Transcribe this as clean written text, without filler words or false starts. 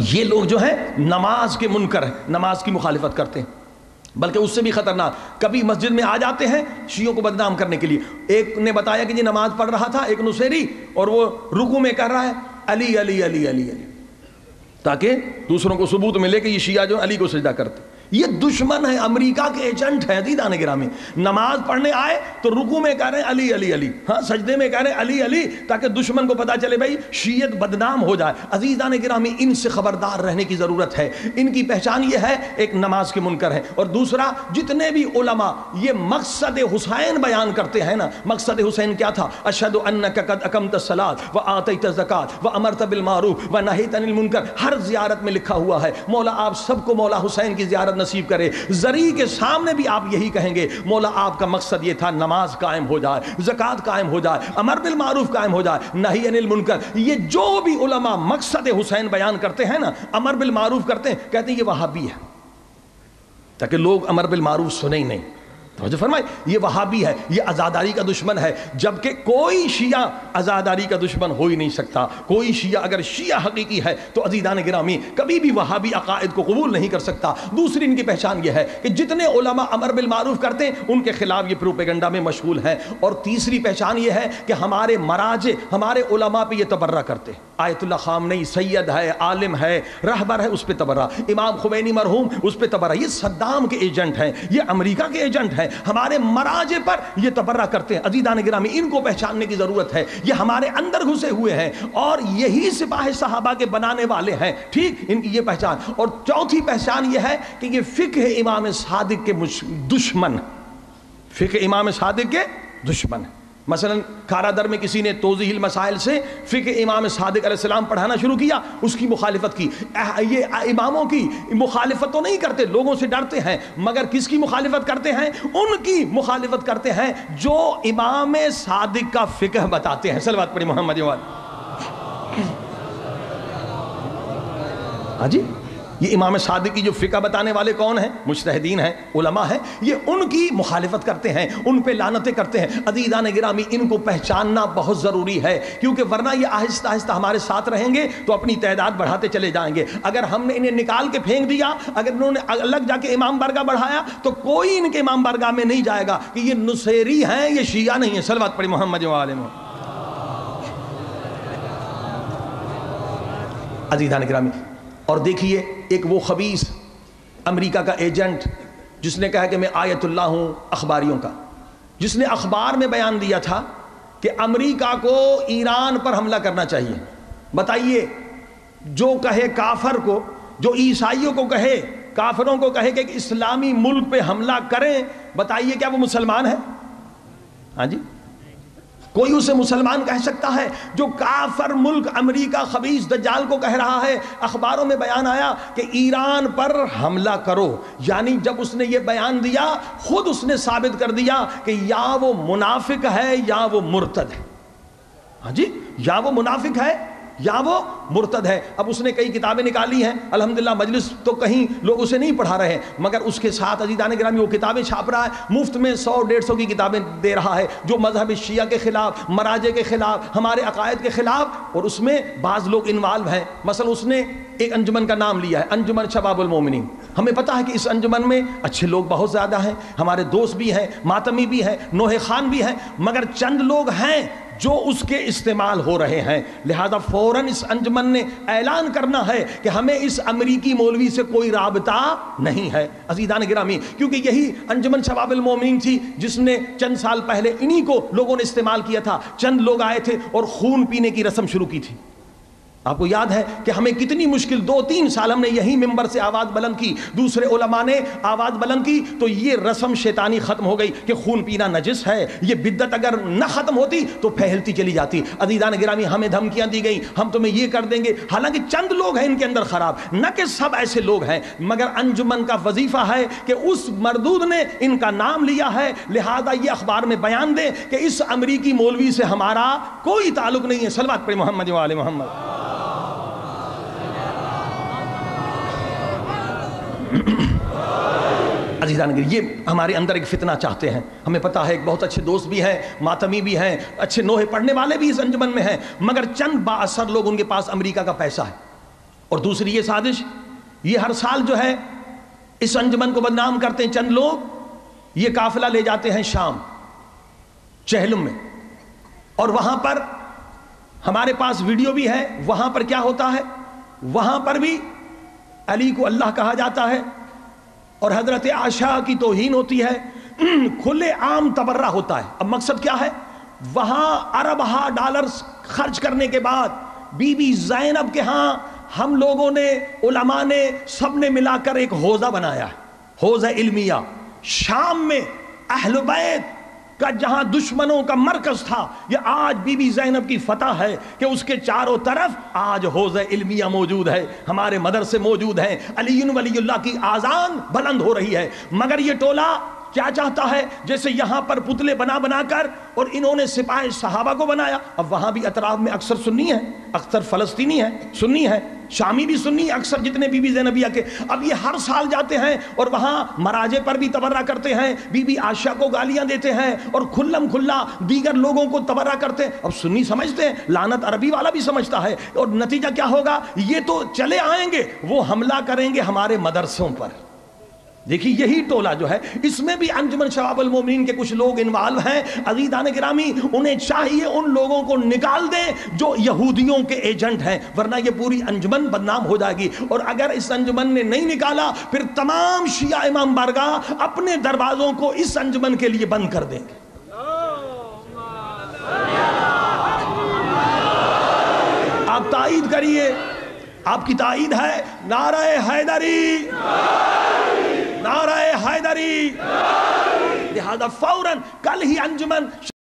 یہ لوگ جو ہیں نماز کے منکر ہیں، نماز کی مخالفت کرتے ہیں، بلکہ اس سے بھی خطرناک کبھی مسجد میں آ جاتے ہیں شیعوں کو بدنام کرنے کے لیے۔ ایک نے بتایا کہ یہ نماز پڑھ رہا تھا، ایک نصیری، اور وہ رکوع میں کر رہا ہے علی علی علی علی علی، تاکہ دوسروں کو ثبوت ملے کہ یہ شیعہ جو علی کو سجدہ کرتے۔ یہ دشمن ہے، امریکہ کے ایجنٹ ہے عزیزان گرامی۔ نماز پڑھنے آئے تو رکوع میں کہہ رہے ہیں علی علی علی، ہاں سجدے میں کہہ رہے ہیں علی علی، تاکہ دشمن کو پتا چلے بھائی شیعت بدنام ہو جائے۔ عزیزان گرامی ان سے خبردار رہنے کی ضرورت ہے۔ ان کی پہچان یہ ہے، ایک نماز کے منکر ہے، اور دوسرا جتنے بھی علماء یہ مقصد حسین بیان کرتے ہیں نا، مقصد حسین کیا تھا؟ اشہد انک قد اقمت الصلاۃ وآتیت الزکاۃ وامرت بالمعروف ونہیت عن المنکر، ہر زیارت میں لکھا ہوا ہے۔ مولا آپ سب کو مولا حسین کی زیارت نصیب کرے۔ زری کے سامنے بھی آپ یہی کہیں گے، مولا آپ کا مقصد یہ تھا نماز قائم ہو جائے، زکوٰۃ قائم ہو جائے، امر بالمعروف قائم ہو جائے، نہی عن المنکر۔ یہ جو بھی علماء مقصد حسین بیان کرتے ہیں نا، امر بالمعروف کرتے ہیں، کہتے ہیں یہ وہابی ہے، تاکہ لوگ امر بالمعروف سنیں ہی نہیں۔ توجہ فرمائے، یہ وہابی ہے، یہ آزاداری کا دشمن ہے، جبکہ کوئی شیعہ آزاداری کا دشمن ہو ہی نہیں سکتا۔ کوئی شیعہ اگر شیعہ حقیقی ہے تو عزیزان گرامی کبھی بھی وہابی عقائد کو قبول نہیں کر سکتا۔ دوسری ان کی پہچان یہ ہے کہ جتنے علماء امر بالمعروف کرتے ہیں ان کے خلاف یہ پروپیگنڈا میں مشغول ہیں۔ اور تیسری پہچان یہ ہے کہ ہمارے مراجع، ہمارے علماء پہ یہ تبرہ کرتے ہیں۔ آیت اللہ خامنئی سید ہے، عالم ہے، رہبر ہے، اس پہ تبرہ۔ امام خمینی مرحوم، اس پہ تبرہ۔ یہ صدام کے ایجنٹ ہیں، یہ امریکہ کے ایجنٹ ہیں، ہمارے مراجع پر یہ تبرہ کرتے ہیں۔ عزیزان گرامی ان کو پہچاننے کی ضرورت ہے، یہ ہمارے اندر گھسے ہوئے ہیں اور یہی سپاہ صحابہ کے بنانے والے ہیں، ٹھیک، ان کی یہ پہچان۔ اور چوتھی پہچان یہ ہے کہ یہ فقہ امام صادق کے دشمن، فقہ امام صادق کے دشمن۔ مثلا کھارا در میں کسی نے توضیح المسائل سے فقہ امام صادق علیہ السلام پڑھانا شروع کیا، اس کی مخالفت کی۔ یہ اماموں کی مخالفت تو نہیں کرتے، لوگوں سے ڈرتے ہیں، مگر کس کی مخالفت کرتے ہیں؟ ان کی مخالفت کرتے ہیں جو امام صادق کا فقہ بتاتے ہیں۔ صلوات پڑھی محمد وآلہ۔ ہاں جی، یہ امام صادق کی جو فقہ بتانے والے کون ہیں؟ مجتہدین ہیں، علماء ہیں، یہ ان کی مخالفت کرتے ہیں، ان پہ لعنتیں کرتے ہیں۔ عزیزان گرامی ان کو پہچاننا بہت ضروری ہے، کیونکہ ورنہ یہ آہستہ آہستہ ہمارے ساتھ رہیں گے تو اپنی تعداد بڑھاتے چلے جائیں گے۔ اگر ہم نے انہیں نکال کے پھینک دیا، اگر انہوں نے الگ جا کے امام بارگاہ بڑھایا، تو کوئی ان کے امام بارگاہ میں نہیں جائے گا کہ یہ نصیری ہیں، یہ شیعہ نہیں ہیں۔ صلوات پڑھی محمد وآلہ۔ عزیزان گرامی، اور دیکھیے ایک وہ خبیث امریکہ کا ایجنٹ جس نے کہا کہ میں آیت اللہ ہوں اخباریوں کا، جس نے اخبار میں بیان دیا تھا کہ امریکہ کو ایران پر حملہ کرنا چاہیے۔ بتائیے، جو کہے کافر کو، جو عیسائیوں کو کہے، کافروں کو کہے کہ ایک اسلامی ملک پہ حملہ کریں، بتائیے کیا وہ مسلمان ہے؟ ہاں جی، کوئی اسے مسلمان کہہ سکتا ہے؟ جو کافر ملک امریکہ خبیث دجال کو کہہ رہا ہے، اخباروں میں بیان آیا کہ ایران پر حملہ کرو، یعنی جب اس نے یہ بیان دیا خود اس نے ثابت کر دیا کہ یا وہ منافق ہے یا وہ مرتد ہے۔ ہاں جی، یا وہ منافق ہے یا وہ مرتد ہے۔ اب اس نے کئی کتابیں نکالی ہیں، الحمدللہ مجلس تو کہیں لوگ اسے نہیں پڑھا رہے ہیں، مگر اس کے ساتھ عزیزان گرامی وہ کتابیں چھاپ رہا ہے، مفت میں 100-150 کی کتابیں دے رہا ہے، جو مذہب شیعہ کے خلاف، مراجع کے خلاف، ہمارے عقائد کے خلاف، اور اس میں بعض لوگ انوالو ہیں۔ مثلا اس نے ایک انجمن کا نام لیا ہے، انجمن شباب المومنین۔ ہمیں پتہ ہے کہ اس انجمن میں اچھے لوگ بہت زیادہ ہیں، ہمارے دوست بھی ہیں، ماتمی بھی ہیں، نوحہ خان بھی ہیں، مگر چند لوگ ہیں جو اس کے استعمال ہو رہے ہیں۔ لہذا فوراً اس انجمن نے اعلان کرنا ہے کہ ہمیں اس امریکی مولوی سے کوئی رابطہ نہیں ہے۔ عزیزان گرامی، کیونکہ یہی انجمن شباب المومنین تھی جس نے چند سال پہلے انہی کو لوگوں نے استعمال کیا تھا۔ چند لوگ آئے تھے اور خون پینے کی رسم شروع کی تھی۔ آپ کو یاد ہے کہ ہمیں کتنی مشکل 2-3 سال ہم نے یہی ممبر سے آواز بلند کی، دوسرے علماء نے آواز بلند کی، تو یہ رسم شیطانی ختم ہو گئی کہ خون پینا نجس ہے۔ یہ بدعت اگر نہ ختم ہوتی تو پھیلتی چلی جاتی۔ عزیزان گرامی، ہمیں دھمکیاں دی گئیں، ہم تمہیں یہ کر دیں گے، حالانکہ چند لوگ ہیں ان کے اندر خراب، نہ کہ سب ایسے لوگ ہیں، مگر انجمن کا وظیفہ ہے کہ اس مردود نے ان کا نام لیا ہے، لہذا یہ اخبار میں بیان دیں کہ اس امریکی مولوی سے ہمارا کوئی تعلق نہیں ہے۔ صلوات پڑھی محمد وآل محمد۔ عزیزان، یہ ہمارے اندر ایک فتنہ چاہتے ہیں۔ ہمیں پتہ ہے ایک بہت اچھے دوست بھی ہیں، ماتمی بھی ہیں، اچھے نوحے پڑھنے والے بھی اس انجمن میں ہیں، مگر چند با اثر لوگ، ان کے پاس امریکہ کا پیسہ ہے اور دوسری یہ سازش، یہ ہر سال جو ہے اس انجمن کو بدنام کرتے ہیں چند لوگ، یہ قافلہ لے جاتے ہیں شام چہلم میں، اور وہاں پر ہمارے پاس ویڈیو بھی ہے، وہاں پر کیا ہوتا ہے، وہاں پر بھی علی کو اللہ کہا جاتا ہے اور حضرت عائشہ کی توہین ہوتی ہے، کھلے عام تبرہ ہوتا ہے۔ اب مقصد کیا ہے، وہاں اربہ ڈالرز خرچ کرنے کے بعد بی بی زینب کے ہاں ہم لوگوں نے، علماء نے، سب نے ملا کر ایک حوضہ بنایا ہے، حوضہ علمیہ شام میں، اہل بیت کا جہاں دشمنوں کا مرکز تھا، یہ آج بی بی زینب کی فتح ہے کہ اس کے چاروں طرف آج حوضہ علمیہ موجود ہے، ہمارے مدرسے موجود ہیں، علی ولی اللہ کی آذان بلند ہو رہی ہے۔ مگر یہ ٹولہ کیا چاہتا ہے، جیسے یہاں پر پتلے بنا بنا کر، اور انہوں نے سپاہ صحابہ کو بنایا، اب وہاں بھی اطراف میں اکثر سنی ہے، اکثر فلسطینی ہے، سنی ہے، شامی بھی سنی، اکثر جتنے بی بی زینبیہ کے، اب یہ ہر سال جاتے ہیں اور وہاں مراجع پر بھی تبرہ کرتے ہیں، بی بی عائشہ کو گالیاں دیتے ہیں اور کھلم کھلا دیگر لوگوں کو تبرہ کرتے ہیں۔ اب سنی سمجھتے ہیں، لعنت عربی والا بھی سمجھتا ہے، اور نتیجہ کیا ہوگا، یہ تو چلے آئیں گے، وہ حملہ کریں گے ہمارے مدرسوں پر۔ دیکھیے یہی ٹولہ جو ہے، اس میں بھی انجمن شباب المومنین کے کچھ لوگ انوالو ہیں۔ عزیزان گرامی، انہیں چاہیے ان لوگوں کو نکال دیں جو یہودیوں کے ایجنٹ ہیں، ورنہ یہ پوری انجمن بدنام ہو جائے گی۔ اور اگر اس انجمن نے نہیں نکالا، پھر تمام شیعہ امام بارگاہ اپنے دروازوں کو اس انجمن کے لیے بند کر دیں گے۔ آپ تائید کریے، آپ کی تائید ہے، نعرہ حیدری، نعرہ حیدری، لہذا فوراً کل ہی انجمن